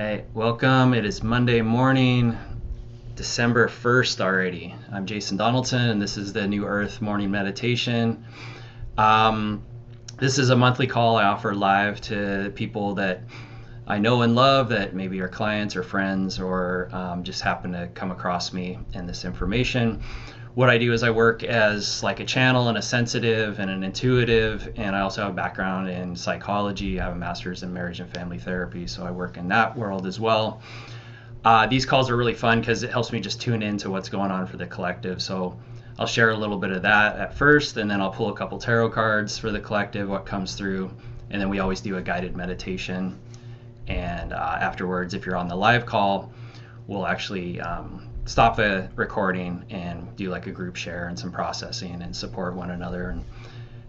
right, welcome. It is Monday morning, December 1st already. I'm Jason Donaldson, and this is the New Earth Morning Meditation. This is a monthly call I offer live to people that I know and love that maybe are clients or friends or just happen to come across me and this information. What I do is I work as like a channel and a sensitive and an intuitive, and I also have a background in psychology. I have a master's in marriage and family therapy, so I work in that world as well. These calls are really fun because it helps me just tune into what's going on for the collective. So I'll share a little bit of that at first, and then I'll pull a couple tarot cards for the collective, what comes through, and then we always do a guided meditation. And afterwards, if you're on the live call, we'll actually stop the recording and do like a group share and some processing and support one another. And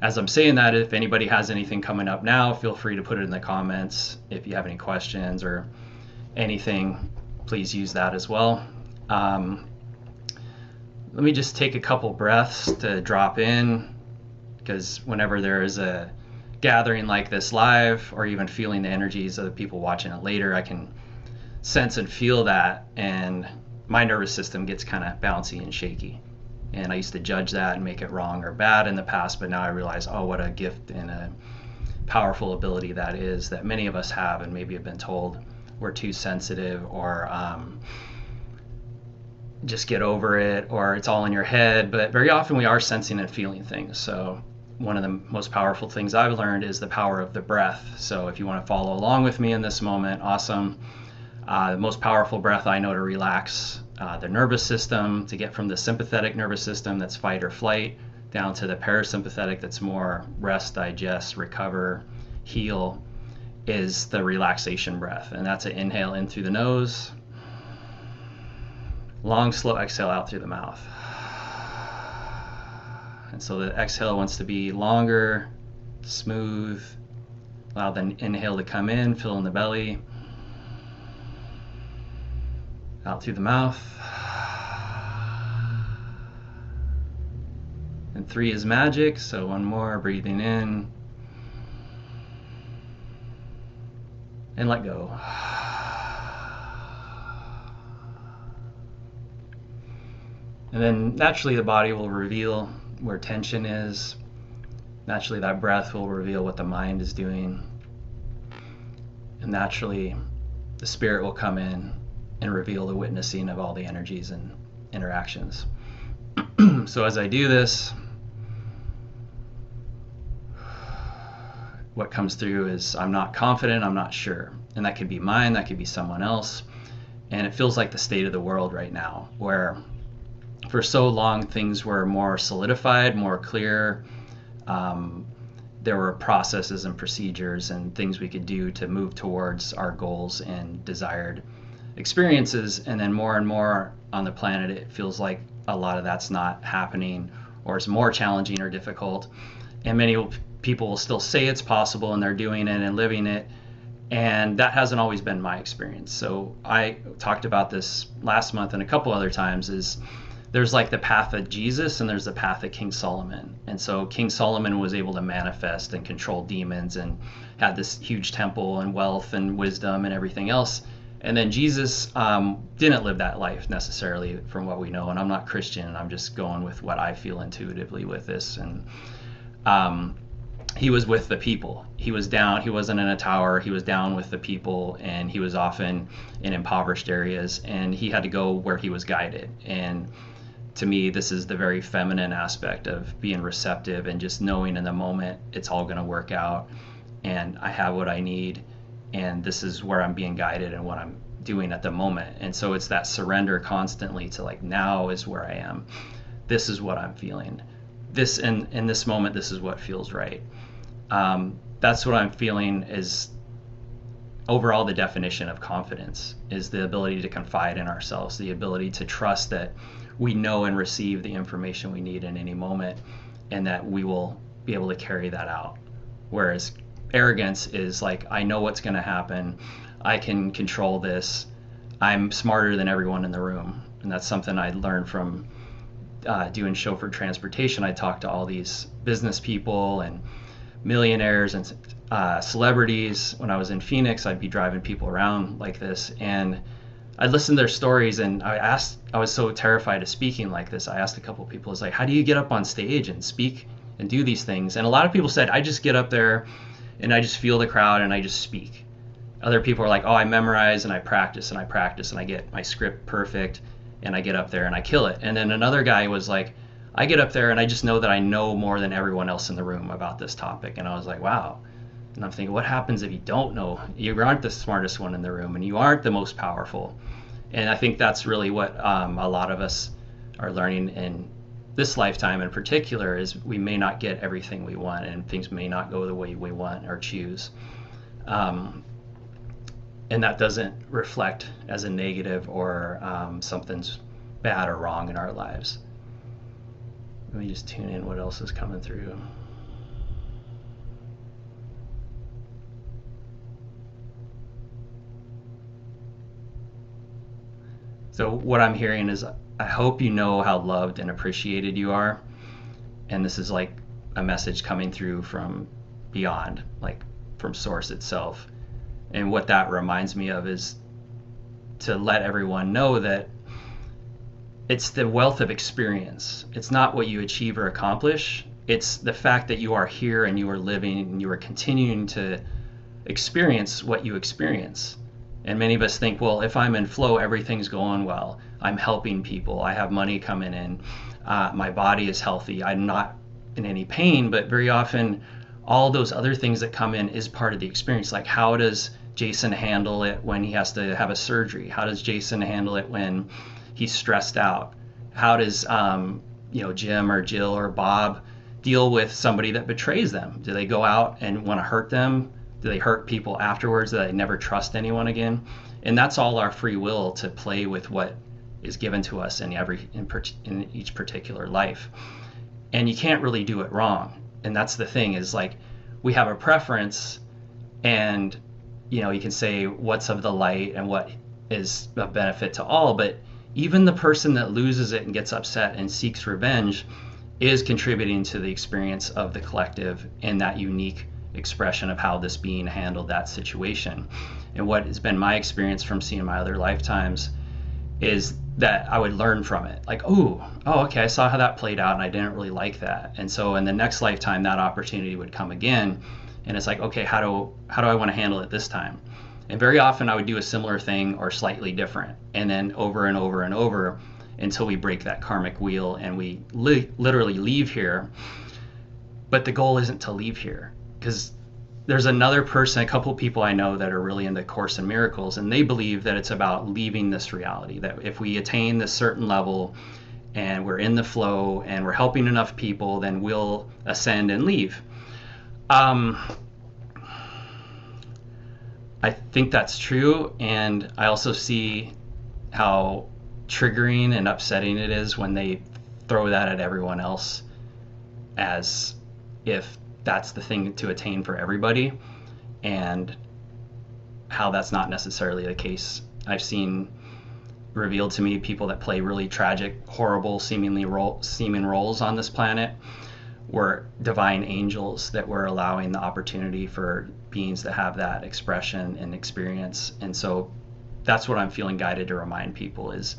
as I'm saying that, if anybody has anything coming up now, feel free to put it in the comments. If you have any questions or anything, please use that as well. Let me just take a couple breaths to drop in, because whenever there is a gathering like this live, or even feeling the energies of the people watching it later, I can sense and feel that, and my nervous system gets kind of bouncy and shaky. And I used to judge that and make it wrong or bad in the past, but now I realize, oh, what a gift and a powerful ability that is, that many of us have and maybe have been told we're too sensitive, or just get over it, or it's all in your head. But very often we are sensing and feeling things. So one of the most powerful things I've learned is the power of the breath. So if you want to follow along with me in this moment, awesome. The most powerful breath I know to relax the nervous system, to get from the sympathetic nervous system that's fight or flight down to the parasympathetic that's more rest, digest, recover, heal, is the relaxation breath. And that's an inhale in through the nose, long slow exhale out through the mouth. And so the exhale wants to be longer, smooth. Allow the inhale to come in, fill in the belly, out through the mouth. And 3 is magic, so one more, breathing in and let go. And then naturally the body will reveal where tension is. Naturally that breath will reveal what the mind is doing. And naturally the spirit will come in and reveal the witnessing of all the energies and interactions. So as I do this, what comes through is I'm not confident, I'm not sure. And that could be mine, that could be someone else. And it feels like the state of the world right now, where for so long things were more solidified, more clear. There were processes and procedures and things we could do to move towards our goals and desired experiences. And then more and more on the planet, it feels like a lot of that's not happening, or it's more challenging or difficult. And many people will still say it's possible, and they're doing it and living it. And that hasn't always been my experience. So I talked about this last month and a couple other times, is there's like the path of Jesus and there's the path of King Solomon. And so King Solomon was able to manifest and control demons and had this huge temple and wealth and wisdom and everything else. And then Jesus didn't live that life necessarily, from what we know. And I'm not Christian, and I'm just going with what I feel intuitively with this. And he was with the people. He was down. He wasn't in a tower. He was down with the people, and he was often in impoverished areas, and he had to go where he was guided. And to me, this is the very feminine aspect of being receptive and just knowing in the moment it's all going to work out, and I have what I need, and this is where I'm being guided and what I'm doing at the moment. And so it's that surrender constantly to, like, now is where I am. This is what I'm feeling. This in this moment, this is what feels right. That's what I'm feeling is overall the definition of confidence, is the ability to confide in ourselves, the ability to trust that we know and receive the information we need in any moment, and that we will be able to carry that out. Whereas arrogance is like, I know what's going to happen, I can control this, I'm smarter than everyone in the room. And that's something I learned from doing chauffeur transportation. I talked to all these business people and millionaires, and celebrities. When I was in Phoenix, I'd be driving people around like this, and I'd listen to their stories, and I was so terrified of speaking like this. I asked a couple people, it's like, how do you get up on stage and speak and do these things? And a lot of people said, I just get up there and I just feel the crowd and I just speak. Other people are like, oh, I memorize and I practice and I practice and I get my script perfect and I get up there and I kill it. And then another guy was like, I get up there and I just know that I know more than everyone else in the room about this topic. And I was like, wow. And I'm thinking, what happens if you don't know? You aren't the smartest one in the room and you aren't the most powerful. And I think that's really what a lot of us are learning in this lifetime in particular, is we may not get everything we want and things may not go the way we want or choose. And that doesn't reflect as a negative or something's bad or wrong in our lives. Let me just tune in what else is coming through. So what I'm hearing is, I hope you know how loved and appreciated you are. And this is like a message coming through from beyond, like from Source itself. And what that reminds me of is to let everyone know that it's the wealth of experience. It's not what you achieve or accomplish. It's the fact that you are here and you are living and you are continuing to experience what you experience. And many of us think, well, if I'm in flow, everything's going well. I'm helping people. I have money coming in. My body is healthy. I'm not in any pain. But very often, all those other things that come in is part of the experience. Like, how does Jason handle it when he has to have a surgery? How does Jason handle it when he's stressed out? How does Jim or Jill or Bob deal with somebody that betrays them? Do they go out and want to hurt them? Do they hurt people afterwards? Do they never trust anyone again? And that's all our free will to play with what is given to us in each particular life. And you can't really do it wrong. And that's the thing, is like, we have a preference, and you can say what's of the light and what is a benefit to all, but even the person that loses it and gets upset and seeks revenge is contributing to the experience of the collective in that unique expression of how this being handled that situation. And what has been my experience from seeing my other lifetimes is that I would learn from it. Like, oh, okay, I saw how that played out and I didn't really like that. And so in the next lifetime, that opportunity would come again. And it's like, okay, how do I want to handle it this time? And very often I would do a similar thing or slightly different. And then over and over and over until we break that karmic wheel and we literally leave here. But the goal isn't to leave here, because there's another person, a couple people I know that are really into Course in Miracles, and they believe that it's about leaving this reality, that if we attain this certain level and we're in the flow and we're helping enough people, then we'll ascend and leave. I think that's true, and I also see how triggering and upsetting it is when they throw that at everyone else as if that's the thing to attain for everybody, and how that's not necessarily the case. I've seen revealed to me people that play really tragic, horrible, seeming roles on this planet were divine angels that were allowing the opportunity for beings to have that expression and experience. And so that's what I'm feeling guided to remind people, is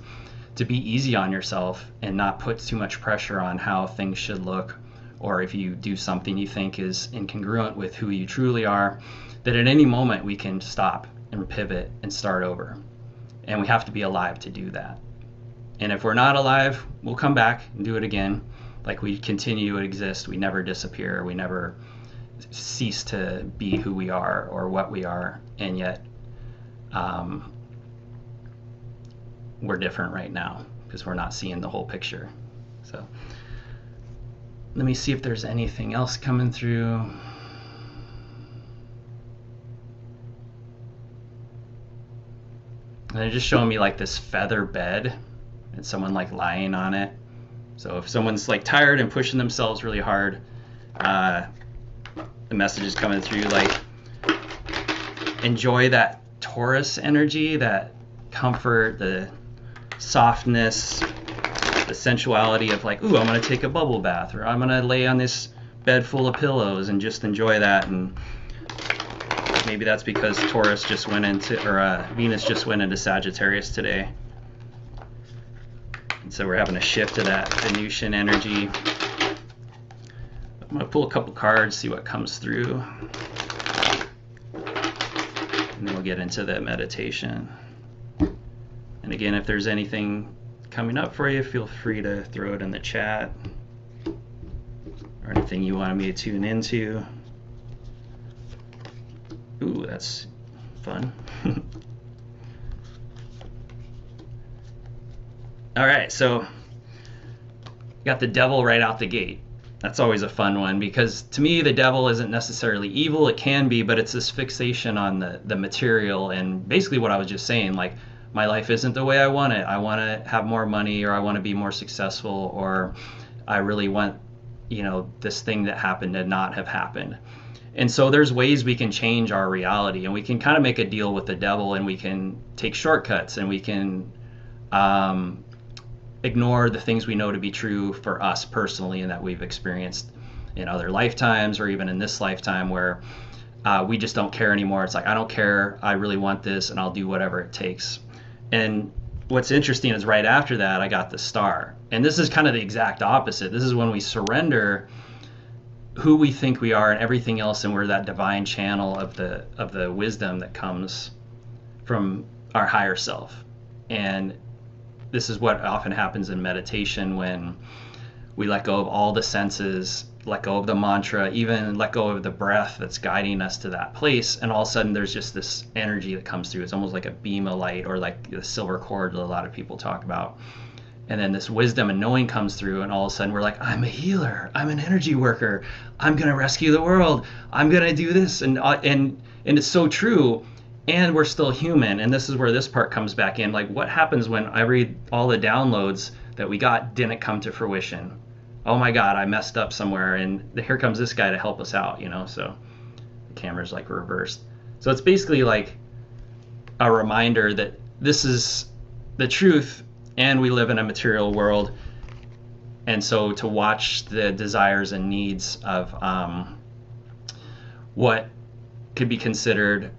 to be easy on yourself and not put too much pressure on how things should look, or if you do something you think is incongruent with who you truly are, that at any moment we can stop and pivot and start over. And we have to be alive to do that. And if we're not alive, we'll come back and do it again. Like, we continue to exist. We never disappear. We never cease to be who we are or what we are. And yet we're different right now because we're not seeing the whole picture. So let me see if there's anything else coming through. And they're just showing me like this feather bed and someone like lying on it. So if someone's like tired and pushing themselves really hard, the message is coming through like, enjoy that Taurus energy, that comfort, the softness, the sensuality of like, ooh, I'm going to take a bubble bath, or I'm going to lay on this bed full of pillows and just enjoy that. And Maybe that's because Taurus just went into, or Venus just went into Sagittarius today. And so we're having a shift of that Venusian energy. I'm going to pull a couple cards, see what comes through. And then we'll get into the meditation. And again, if there's anything coming up for you, feel free to throw it in the chat. Or anything you wanted me to tune into. Ooh, that's fun. All right, so got the devil right out the gate. That's always a fun one, because to me the devil isn't necessarily evil. It can be, but it's this fixation on the material, and basically what I was just saying, like, my life isn't the way I want it. I want to have more money, or I want to be more successful, or I really want, this thing that happened to not have happened. And so there's ways we can change our reality, and we can kind of make a deal with the devil, and we can take shortcuts, and we can ignore the things we know to be true for us personally and that we've experienced in other lifetimes, or even in this lifetime, where we just don't care anymore. It's like, I don't care, I really want this, and I'll do whatever it takes. And what's interesting is right after that, I got the star. And this is kind of the exact opposite. This is when we surrender who we think we are and everything else, and we're that divine channel of the wisdom that comes from our higher self. And this is what often happens in meditation, when we let go of all the senses, let go of the mantra, even let go of the breath that's guiding us to that place, and all of a sudden there's just this energy that comes through. It's almost like a beam of light, or like the silver cord that a lot of people talk about. And then this wisdom and knowing comes through, and all of a sudden we're like, I'm a healer, I'm an energy worker, I'm gonna rescue the world, I'm gonna do this, and it's so true. And we're still human, and this is where this part comes back in. Like, what happens when I read all the downloads that we got didn't come to fruition? Oh my God, I messed up somewhere, and here comes this guy to help us out, so the camera's like reversed. So it's basically like a reminder that this is the truth, and we live in a material world. And so to watch the desires and needs of what could be considered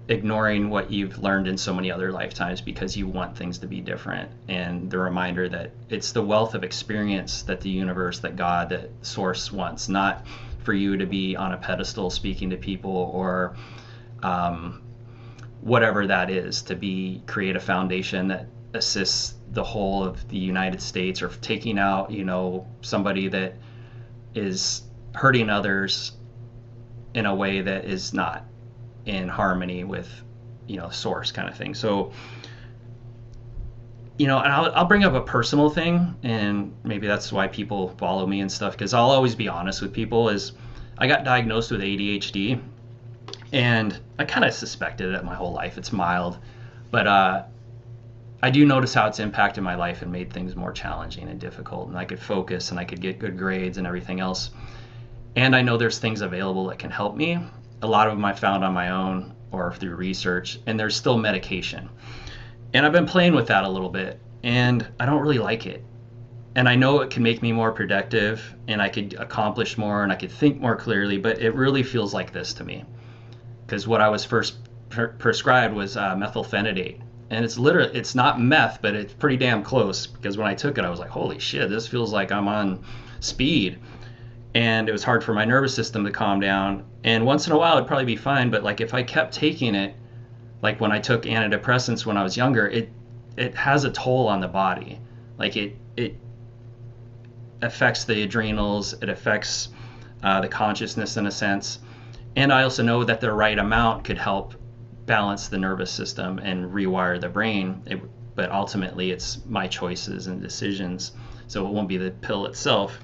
ignoring what you've learned in so many other lifetimes because you want things to be different, and the reminder that it's the wealth of experience that the universe, that God, that source wants, not for you to be on a pedestal speaking to people, or whatever that is, to create a foundation that assists the whole of the United States, or taking out somebody that is hurting others in a way that is not in harmony with source, kind of thing. So and I'll bring up a personal thing, and maybe that's why people follow me and stuff, because I'll always be honest with people. Is I got diagnosed with ADHD, and I kind of suspected it my whole life. It's mild, but I do notice how it's impacted my life and made things more challenging and difficult, and I could focus and I could get good grades and everything else. And I know there's things available that can help me. A lot of them I found on my own or through research, and there's still medication. And I've been playing with that a little bit, and I don't really like it. And I know it can make me more productive, and I could accomplish more, and I could think more clearly, but it really feels like this to me. Because what I was first prescribed was methylphenidate. And it's not meth, but it's pretty damn close, because when I took it, I was like, holy shit, this feels like I'm on speed. And it was hard for my nervous system to calm down. And once in a while it'd probably be fine, but like if I kept taking it, like when I took antidepressants when I was younger, it has a toll on the body. Like it affects the adrenals, it affects the consciousness in a sense. And I also know that the right amount could help balance the nervous system and rewire the brain. But ultimately it's my choices and decisions, so it won't be the pill itself.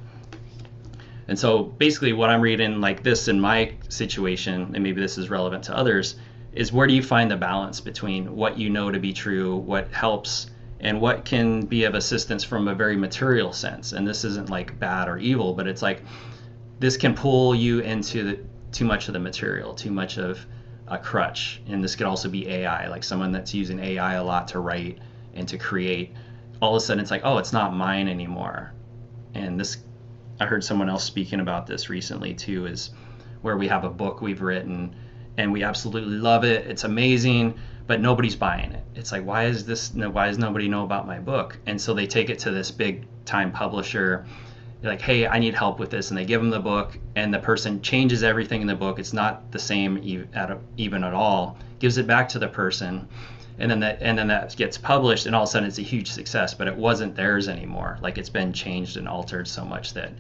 And so basically what I'm reading like this in my situation, and maybe this is relevant to others, is where do you find the balance between what you know to be true, what helps, and what can be of assistance from a very material sense. And this isn't like bad or evil, but it's like this can pull you into too much of the material, too much of a crutch. And this could also be AI, like someone that's using AI a lot to write and to create. All of a sudden it's like, oh, it's not mine anymore. And this, I heard someone else speaking about this recently too, is where we have a book we've written and we absolutely love it. It's amazing, but nobody's buying it. It's like, why does nobody know about my book? And so they take it to this big time publisher. They're like, hey, I need help with this. And they give them the book, and the person changes everything in the book. It's not the same even at all. Gives it back to the person. And then that gets published, and all of a sudden it's a huge success, but it wasn't theirs anymore. Like, it's been changed and altered so much that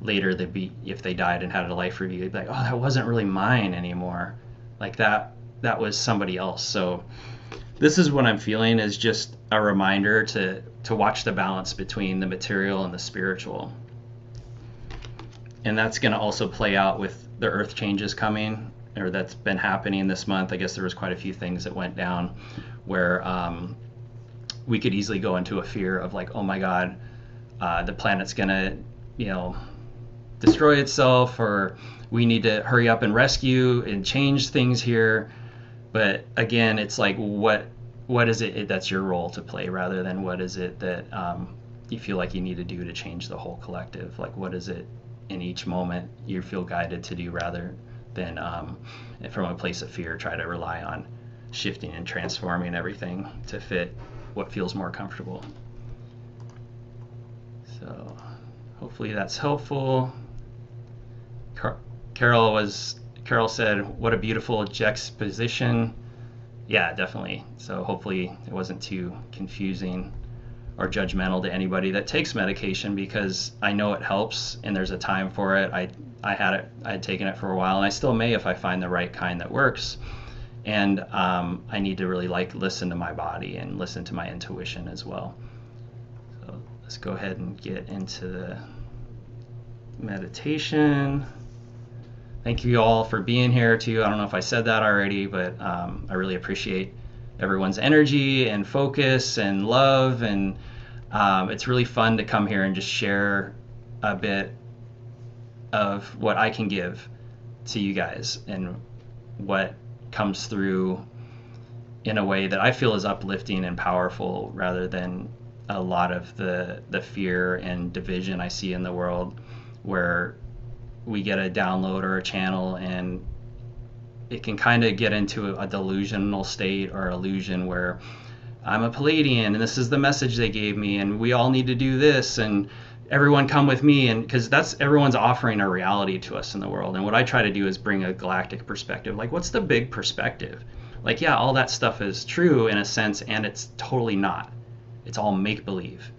later if they died and had a life review, they'd be like, oh, that wasn't really mine anymore. Like that was somebody else. So this is what I'm feeling, is just a reminder to watch the balance between the material and the spiritual. And that's going to also play out with the earth changes coming, or that's been happening this month. I guess there was quite a few things that went down where we could easily go into a fear of like, oh my God, the planet's going to, destroy itself, or we need to hurry up and rescue and change things here. But again, it's like, what is it that's your role to play, rather than what is it that you feel like you need to do to change the whole collective? Like, what is it in each moment you feel guided to do, rather than from a place of fear try to rely on shifting and transforming everything to fit what feels more comfortable. So hopefully that's helpful. Carol said, what a beautiful juxtaposition. Yeah, definitely. So hopefully it wasn't too confusing or judgmental to anybody that takes medication, because I know it helps and there's a time for it. I had taken it for a while, and I still may if I find the right kind that works. And I need to really listen to my body and listen to my intuition as well. So let's go ahead and get into the meditation. Thank you all for being here too. I don't know if I said that already, but I really appreciate everyone's energy and focus and love, and it's really fun to come here and just share a bit of what I can give to you guys, and what comes through in a way that I feel is uplifting and powerful, rather than a lot of the fear and division I see in the world, where we get a download or a channel and it can kind of get into a delusional state or illusion where I'm a Palladian and this is the message they gave me and we all need to do this and everyone come with me, and because that's everyone's offering a reality to us in the world. And what I try to do is bring a galactic perspective. Like, what's the big perspective? Like, yeah, all that stuff is true in a sense, and it's totally not. It's all make-believe.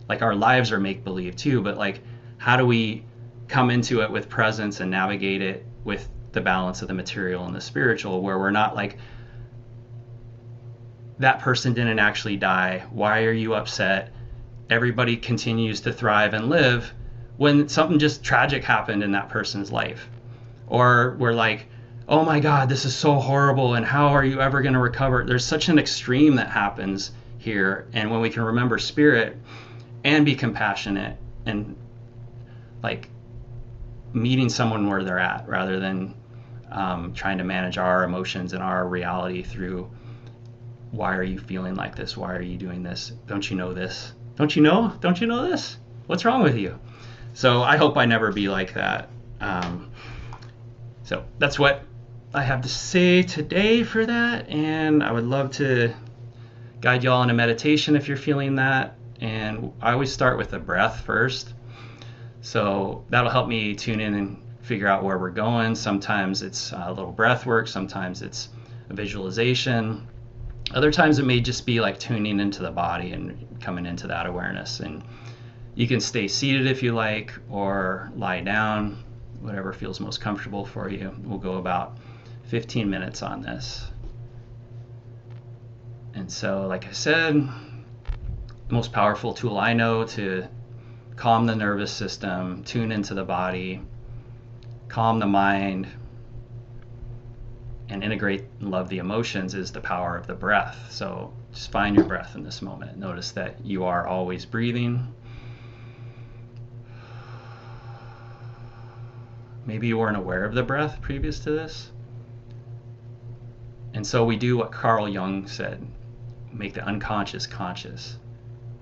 Like, our lives are make-believe too, but like, how do we come into it with presence and navigate it with the balance of the material and the spiritual, where we're not like, that person didn't actually die, why are you upset? Everybody continues to thrive and live, when something just tragic happened in that person's life. Or we're like, oh my God, this is so horrible, and how are you ever going to recover? There's such an extreme that happens here. And when we can remember spirit and be compassionate and like meeting someone where they're at, rather than trying to manage our emotions and our reality through, why are you feeling like this? Why are you doing this? Don't you know this? Don't you know? Don't you know this? What's wrong with you? So I hope I never be like that. So that's what I have to say today for that. And I would love to guide y'all in a meditation if you're feeling that. And I always start with the breath first. So that'll help me tune in and figure out where we're going. Sometimes it's a little breath work. Sometimes it's a visualization. Other times it may just be like tuning into the body and coming into that awareness. And you can stay seated if you like, or lie down, whatever feels most comfortable for you. We'll go about 15 minutes on this. And so, like I said, the most powerful tool I know to calm the nervous system, tune into the body, calm the mind, and integrate and love the emotions is the power of the breath. So just find your breath in this moment. Notice that you are always breathing. Maybe you weren't aware of the breath previous to this. And so we do what Carl Jung said, make the unconscious conscious.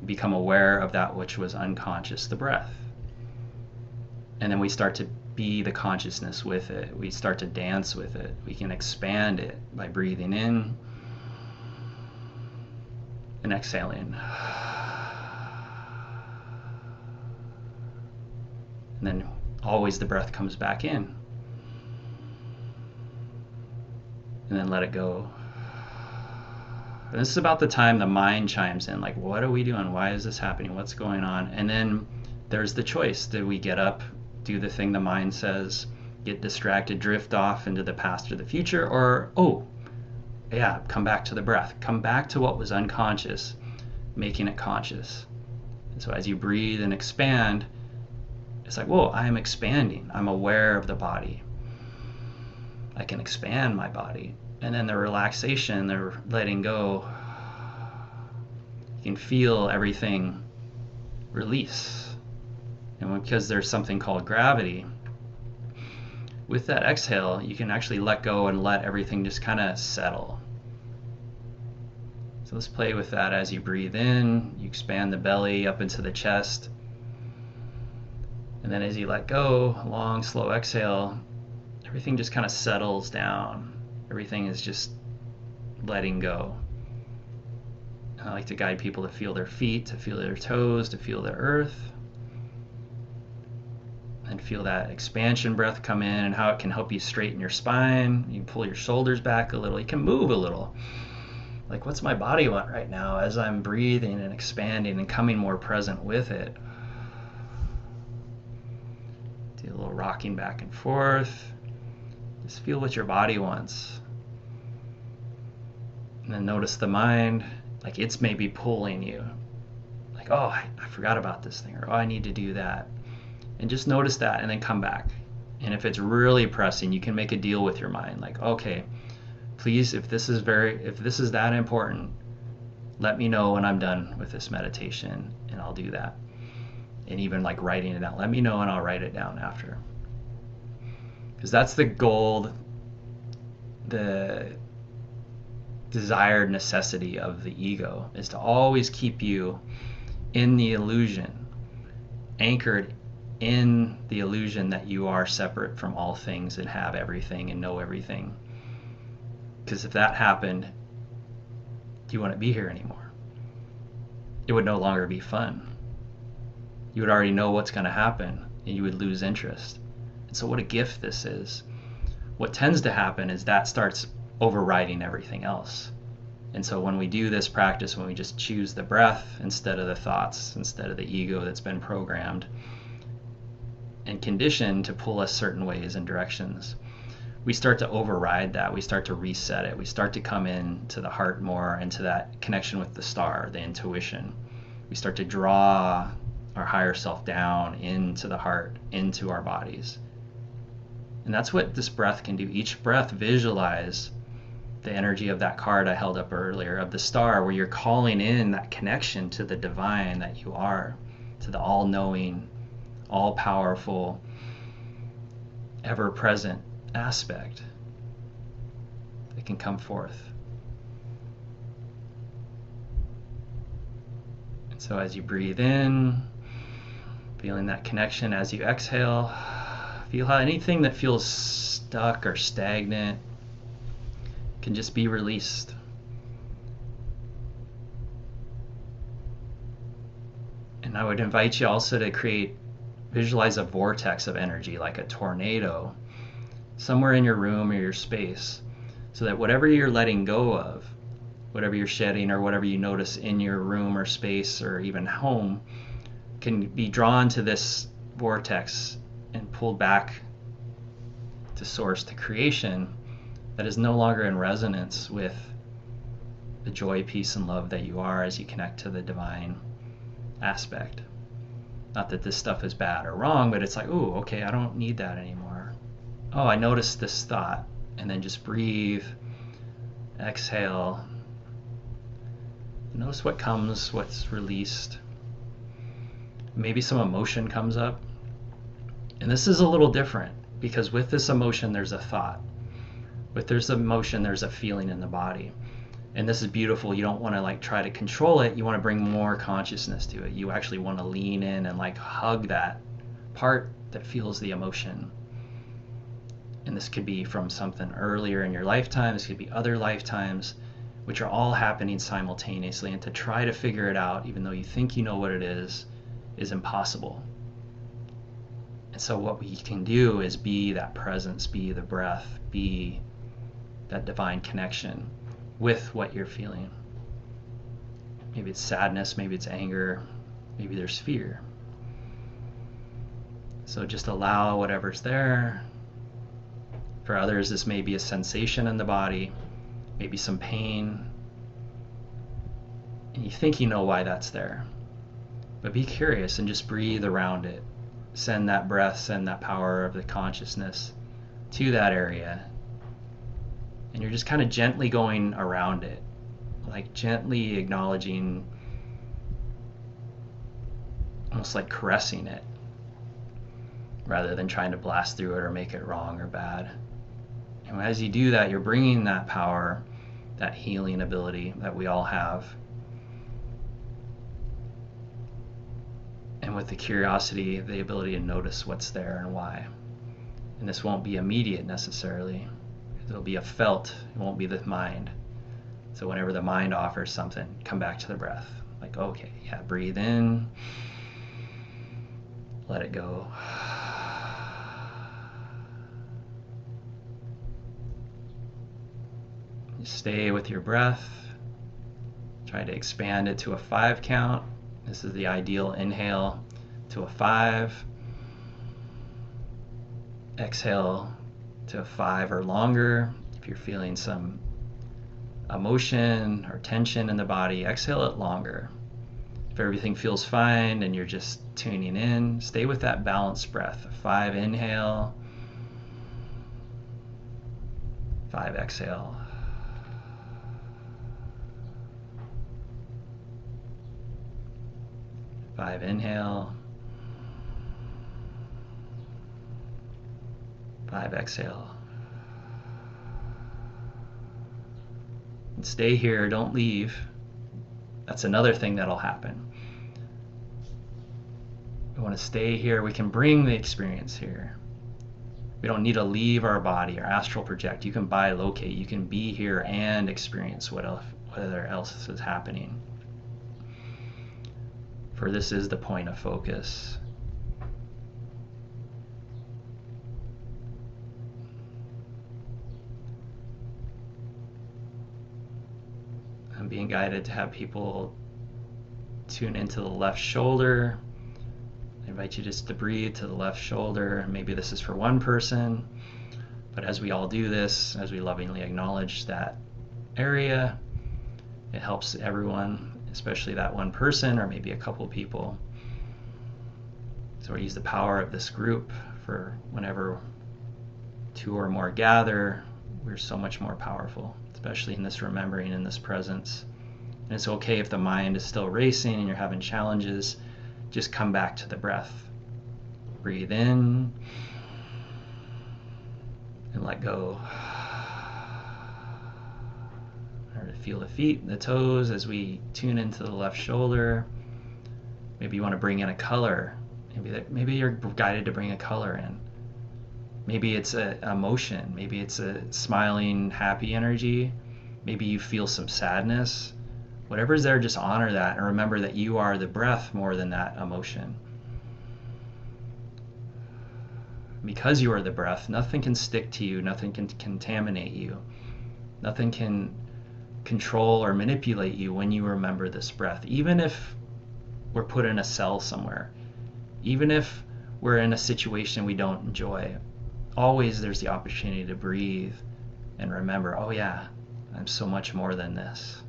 Become aware of that which was unconscious, the breath. And then we start to be the consciousness with it. We start to dance with it. We can expand it by breathing in and exhaling. And then always the breath comes back in. And then let it go. And this is about the time the mind chimes in, like, what are we doing? Why is this happening? What's going on? And then there's the choice. Do we get up, do the thing the mind says, get distracted, drift off into the past or the future? Or, oh, yeah, come back to the breath. Come back to what was unconscious, making it conscious. And so as you breathe and expand, it's like, whoa, I am expanding. I'm aware of the body. I can expand my body. And then the relaxation, the letting go, you can feel everything release. And because there's something called gravity, with that exhale, you can actually let go and let everything just kind of settle. So let's play with that as you breathe in, you expand the belly up into the chest. And then as you let go, long, slow exhale, everything just kind of settles down. Everything is just letting go. And I like to guide people to feel their feet, to feel their toes, to feel the earth. And feel that expansion breath come in and how it can help you straighten your spine. You can pull your shoulders back a little. You can move a little. Like, what's my body want right now as I'm breathing and expanding and coming more present with it? Do a little rocking back and forth. Just feel what your body wants. And then notice the mind, like it's maybe pulling you. Like, oh, I forgot about this thing, or oh, I need to do that. And just notice that and then come back. And if it's really pressing, you can make a deal with your mind. Like, okay, please, if this is that important, let me know when I'm done with this meditation and I'll do that. And even like writing it out, let me know and I'll write it down after. Because that's the goal, the desired necessity of the ego, is to always keep you in the illusion, anchored in the illusion that you are separate from all things and have everything and know everything. Because if that happened, you wouldn't be here anymore. It would no longer be fun. You would already know what's going to happen and you would lose interest. And so what a gift this is. What tends to happen is that starts overriding everything else. And so when we do this practice, when we just choose the breath instead of the thoughts, instead of the ego that's been programmed and conditioned to pull us certain ways and directions, we start to override that. We start to reset it. We start to come in to the heart more, into that connection with the star, the intuition. We start to draw our higher self down into the heart, into our bodies. And that's what this breath can do. Each breath, visualize the energy of that card I held up earlier, of the star, where you're calling in that connection to the divine that you are, to the all-knowing, all-powerful, ever-present aspect that can come forth. And so as you breathe in, feeling that connection, as you exhale, feel how anything that feels stuck or stagnant can just be released. And I would invite you also to visualize a vortex of energy, like a tornado, somewhere in your room or your space, so that whatever you're letting go of, whatever you're shedding, or whatever you notice in your room or space or even home, can be drawn to this vortex and pulled back to source, to creation, that is no longer in resonance with the joy, peace, and love that you are as you connect to the divine aspect. Not that this stuff is bad or wrong, but it's like, ooh, okay, I don't need that anymore. Oh, I noticed this thought. And then just breathe, exhale. Notice what comes, what's released. Maybe some emotion comes up. And this is a little different, because with this emotion, there's a thought. With this emotion, there's a feeling in the body. And this is beautiful. You don't want to try to control it. You want to bring more consciousness to it. You actually want to lean in and hug that part that feels the emotion. And this could be from something earlier in your lifetime, this could be other lifetimes, which are all happening simultaneously. And to try to figure it out, even though you think you know what it is impossible. And so what we can do is be that presence, be the breath, be that divine connection with what you're feeling. Maybe it's sadness, maybe it's anger, maybe there's fear. So just allow whatever's there. For others, this may be a sensation in the body, maybe some pain, and you think you know why that's there. But be curious and just breathe around it. Send that breath, send that power of the consciousness to that area. And you're just kind of gently going around it, like gently acknowledging, almost like caressing it, rather than trying to blast through it or make it wrong or bad. And as you do that, you're bringing that power, that healing ability that we all have. And with the curiosity, the ability to notice what's there and why. And this won't be immediate necessarily. It'll be a felt, it won't be the mind. So whenever the mind offers something, come back to the breath. Like, okay, yeah, breathe in, let it go. Stay with your breath. Try to expand it to a 5 count. This is the ideal inhale to a 5. Exhale to a 5 or longer. If you're feeling some emotion or tension in the body, exhale it longer. If everything feels fine and you're just tuning in, stay with that balanced breath. 5 inhale, 5 exhale. 5 inhale, 5 exhale. And stay here, don't leave. That's another thing that'll happen. We want to stay here. We can bring the experience here. We don't need to leave our body or astral project. You can bilocate. You can be here and experience whatever else is happening. For this is the point of focus. I'm being guided to have people tune into the left shoulder. I invite you just to breathe to the left shoulder. Maybe this is for one person, but as we all do this, as we lovingly acknowledge that area, it helps everyone, especially that one person or maybe a couple people. So we use the power of this group for whenever 2 or more gather, we're so much more powerful, especially in this remembering, in this presence. And it's okay if the mind is still racing and you're having challenges, just come back to the breath. Breathe in and let go. Feel the feet, the toes as we tune into the left shoulder. Maybe you want to bring in a color. Maybe you're guided to bring a color in. Maybe it's a emotion. Maybe it's a smiling, happy energy. Maybe you feel some sadness. Whatever's there, just honor that and remember that you are the breath more than that emotion. Because you are the breath, nothing can stick to you, nothing can contaminate you, nothing can control or manipulate you when you remember this breath. Even if we're put in a cell somewhere, even if we're in a situation we don't enjoy, always there's the opportunity to breathe and remember, oh yeah, I'm so much more than this.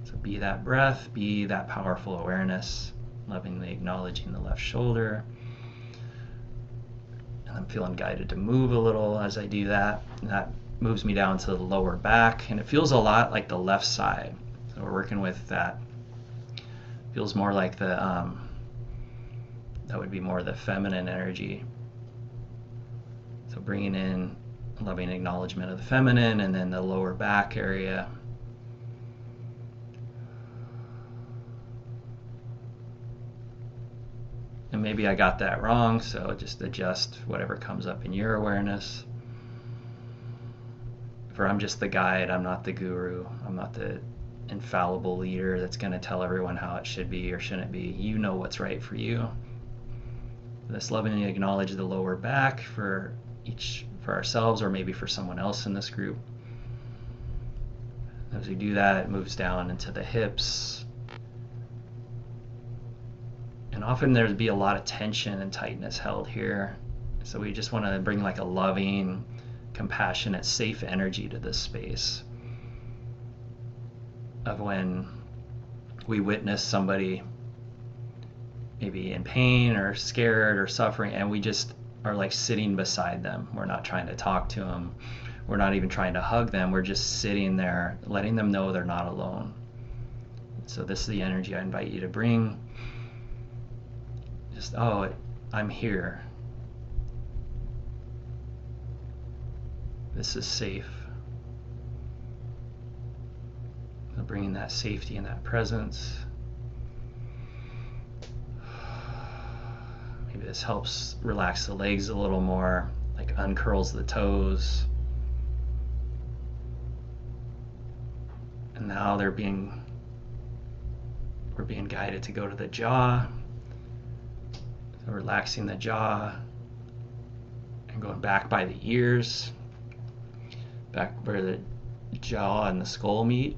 So be that breath, be that powerful awareness, lovingly acknowledging the left shoulder. And I'm feeling guided to move a little as I do that. And that moves me down to the lower back, and it feels a lot like the left side. So we're working with that. Feels more like that would be more the feminine energy. So bringing in loving acknowledgement of the feminine, and then the lower back area. And maybe I got that wrong, so just adjust whatever comes up in your awareness. For I'm just the guide, I'm not the guru, I'm not the infallible leader that's going to tell everyone how it should be or shouldn't be. You know what's right for you. Let's lovingly acknowledge the lower back for ourselves or maybe for someone else in this group. As we do that, it moves down into the hips. And often there'd be a lot of tension and tightness held here. So we just want to bring like a loving, compassionate, safe energy to this space of when we witness somebody maybe in pain or scared or suffering, and we just are like sitting beside them. We're not trying to talk to them. We're not even trying to hug them. We're just sitting there, letting them know they're not alone. So this is the energy I invite you to bring. Just, I'm here. This is safe. So bringing that safety and that presence. Maybe this helps relax the legs a little more, like uncurls the toes. And now we're being guided to go to the jaw. So relaxing the jaw and going back by the ears, back where the jaw and the skull meet.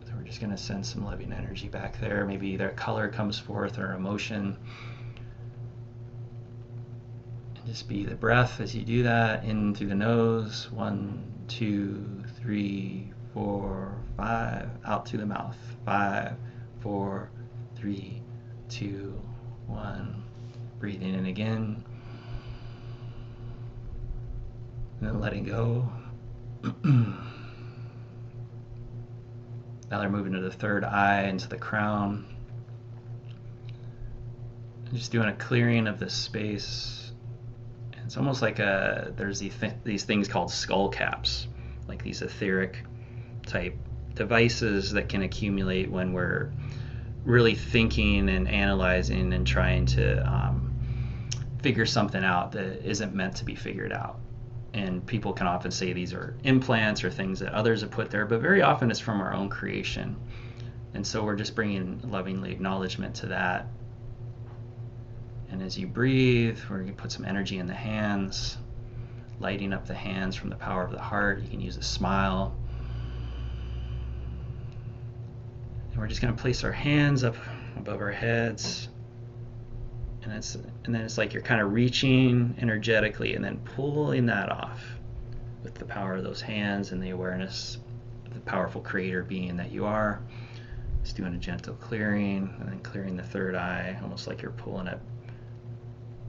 So we're just going to send some loving energy back there. Maybe either color comes forth or emotion. And just be the breath as you do that. In through the nose. 1, 2, 3, 4, 5. Out through the mouth. 5, 4, 3, 2, 1. Breathing in again. And then letting go. Now they're moving to the third eye, into the crown. And just doing a clearing of this space. And it's almost like there's these things called skull caps, like these etheric type devices that can accumulate when we're really thinking and analyzing and trying to figure something out that isn't meant to be figured out. And people can often say these are implants or things that others have put there, but very often it's from our own creation. And so we're just bringing lovingly acknowledgement to that. And as you breathe, we're going to put some energy in the hands, lighting up the hands from the power of the heart. You can use a smile. And we're just going to place our hands up above our heads. And then it's like you're kind of reaching energetically and then pulling that off with the power of those hands and the awareness of the powerful creator being that you are. Just doing a gentle clearing and then clearing the third eye, almost like you're pulling a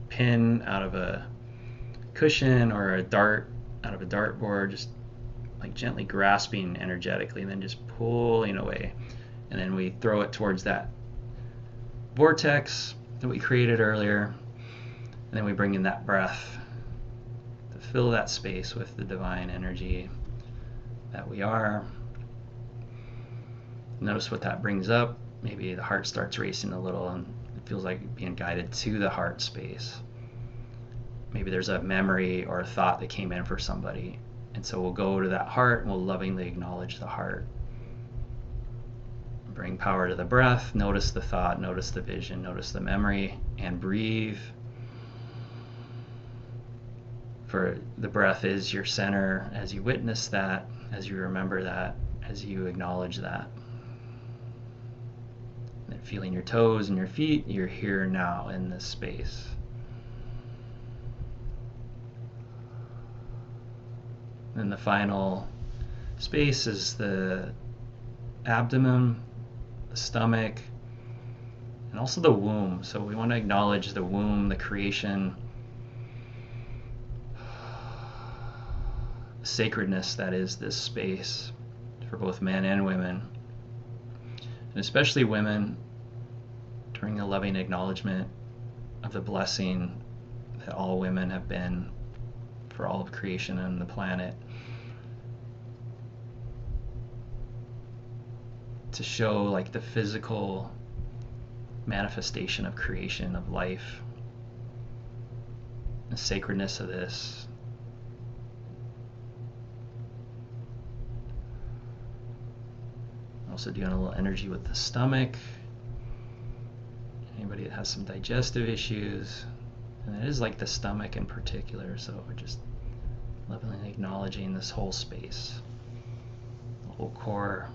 pin out of a cushion or a dart out of a dartboard, just like gently grasping energetically and then just pulling away. And then we throw it towards that vortex that we created earlier, and then we bring in that breath to fill that space with the divine energy that we are. Notice what that brings up. Maybe the heart starts racing a little and it feels like being guided to the heart space. Maybe there's a memory or a thought that came in for somebody, and so we'll go to that heart and we'll lovingly acknowledge the heart. Bring power to the breath, notice the thought, notice the vision, notice the memory, and breathe. For the breath is your center as you witness that, as you remember that, as you acknowledge that. And then feeling your toes and your feet, you're here now in this space. Then the final space is the abdomen, the stomach, and also the womb. So we want to acknowledge the womb, the creation, the sacredness that is this space for both men and women, and especially women, during a loving acknowledgement of the blessing that all women have been for all of creation and the planet. To show like the physical manifestation of creation, of life, the sacredness of this. Also doing a little energy with the stomach. Anybody that has some digestive issues, and it is like the stomach in particular, so we're just lovingly acknowledging this whole space, the whole core.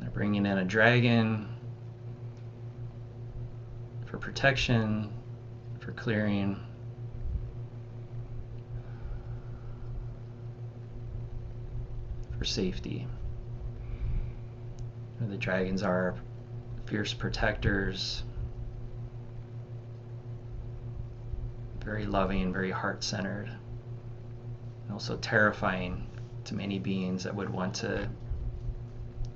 They're bringing in a dragon for protection, for clearing. For safety. The dragons are fierce protectors, very loving, very heart-centered, and also terrifying to many beings that would want to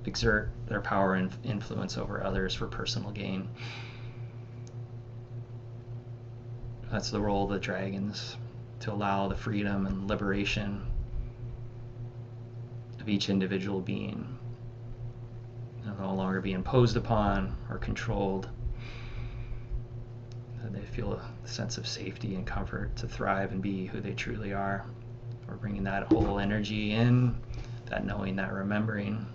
exert their power and influence over others for personal gain. That's the role of the dragons, to allow the freedom and liberation of each individual being, no longer be imposed upon or controlled. They feel a sense of safety and comfort to thrive and be who they truly are. We're bringing that whole energy in, that knowing, that remembering.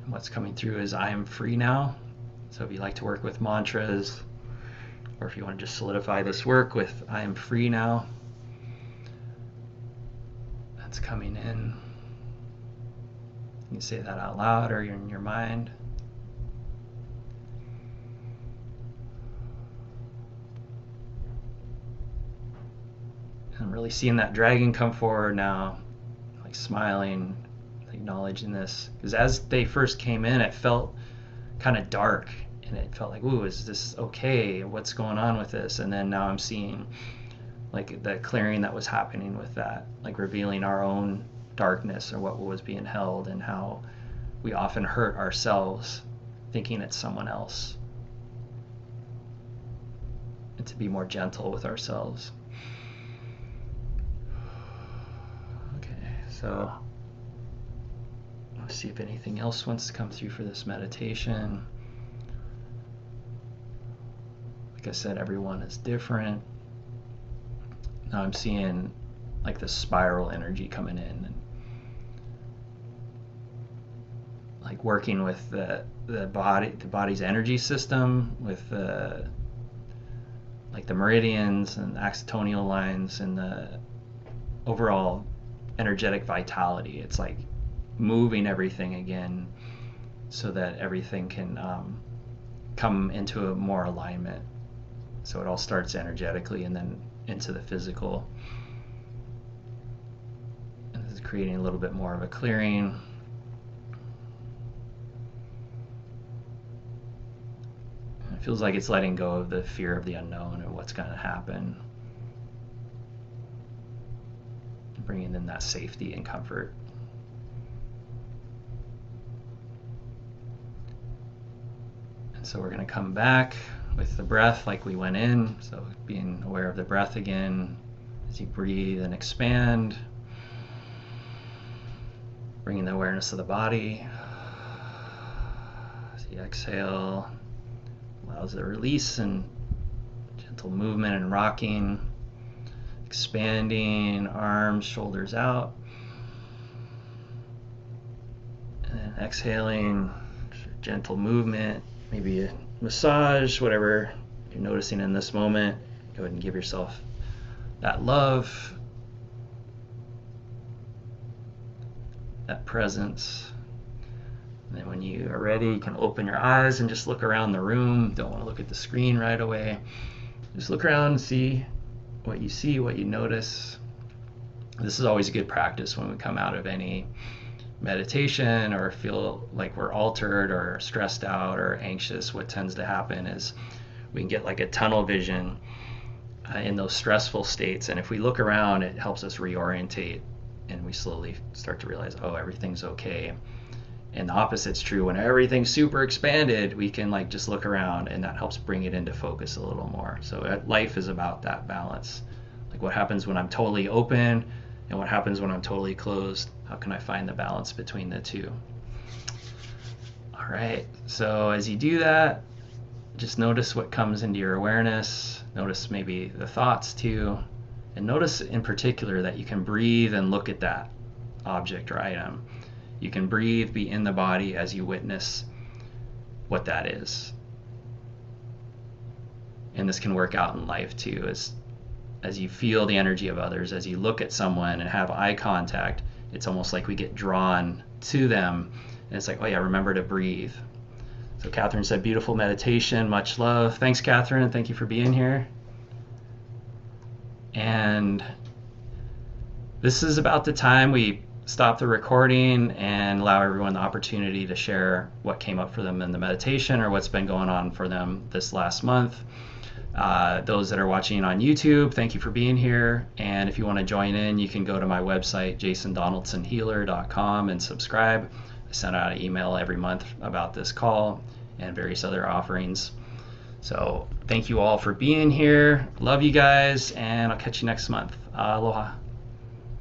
And what's coming through is I am free now. So if you like to work with mantras, or if you want to just solidify this work with I am free now, that's coming in. You can say that out loud or in your mind. And I'm really seeing that dragon come forward now, like smiling, acknowledging this. Because as they first came in, it felt kind of dark, and it felt like, ooh, is this okay? What's going on with this? And then now I'm seeing like the clearing that was happening with that, like revealing our own darkness or what was being held, and how we often hurt ourselves thinking it's someone else, and to be more gentle with ourselves. Okay, so let's see if anything else wants to come through for this meditation. Like I said, everyone is different. Now I'm seeing like the spiral energy coming in, and like working with the body's energy system, with the like the meridians and axonal lines and the overall energetic vitality. It's like moving everything again so that everything can come into a more alignment. So it all starts energetically and then into the physical. And this is creating a little bit more of a clearing. And it feels like it's letting go of the fear of the unknown and what's going to happen. Bringing in that safety and comfort. So we're going to come back with the breath like we went in. So being aware of the breath again as you breathe and expand. Bringing the awareness of the body. As you exhale, allows the release and gentle movement and rocking. Expanding, arms, shoulders out. And then exhaling, gentle movement. Maybe a massage, whatever you're noticing in this moment. Go ahead and give yourself that love, that presence. And then when you are ready, you can open your eyes and just look around the room. Don't want to look at the screen right away. Just look around and see, what you notice. This is always a good practice when we come out of any meditation or feel like we're altered or stressed out or anxious. What tends to happen is we can get like a tunnel vision in those stressful states, and if we look around, it helps us reorientate, and we slowly start to realize, oh, everything's okay. And the opposite's true. When everything's super expanded, we can like just look around, and that helps bring it into focus a little more. So life is about that balance. Like what happens when I'm totally open and what happens when I'm totally closed? How can I find the balance between the two? All right, so as you do that, just notice what comes into your awareness. Notice maybe the thoughts too. And notice in particular that you can breathe and look at that object or item. You can breathe, be in the body as you witness what that is. And this can work out in life too, as you feel the energy of others, as you look at someone and have eye contact, it's almost like we get drawn to them. And it's like, oh yeah, remember to breathe. So Catherine said, beautiful meditation, much love. Thanks, Catherine. Thank you for being here. And this is about the time we stop the recording and allow everyone the opportunity to share what came up for them in the meditation or what's been going on for them this last month. Those that are watching on YouTube, thank you for being here. And if you want to join in, you can go to my website, jasondonaldsonhealer.com, and subscribe. I send out an email every month about this call and various other offerings. So thank you all for being here. Love you guys, and I'll catch you next month. Aloha.